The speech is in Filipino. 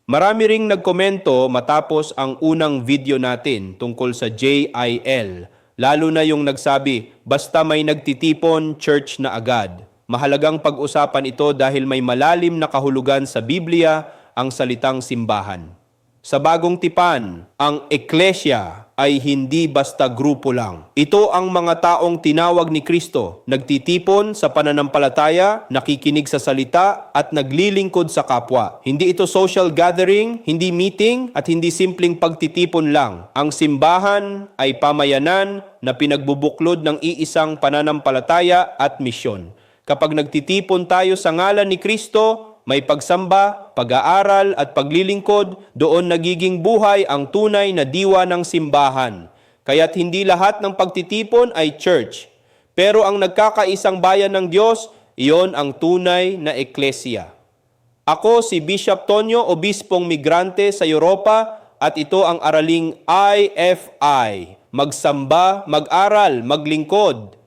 Marami ring nagkomento matapos ang unang video natin tungkol sa JIL. Lalo na yung nagsabi, basta may nagtitipon, church na agad. Mahalagang pag-usapan ito dahil may malalim na kahulugan sa Biblia ang salitang simbahan. Sa bagong tipan, ang Eklesia ay hindi basta grupo lang. Ito ang mga taong tinawag ni Kristo, nagtitipon sa pananampalataya, nakikinig sa salita, at naglilingkod sa kapwa. Hindi ito social gathering, hindi meeting, at hindi simpleng pagtitipon lang. Ang simbahan ay pamayanan na pinagbubuklod ng iisang pananampalataya at misyon. Kapag nagtitipon tayo sa ngalan ni Kristo, may pagsamba, pag-aaral at paglilingkod, doon nagiging buhay ang tunay na diwa ng simbahan. Kaya't hindi lahat ng pagtitipon ay church. Pero ang nagkakaisang bayan ng Diyos, iyon ang tunay na eklesia. Ako si Bishop Tonyo, obispong migrante sa Europa, at ito ang araling IFI. Magsamba, mag-aral, maglingkod.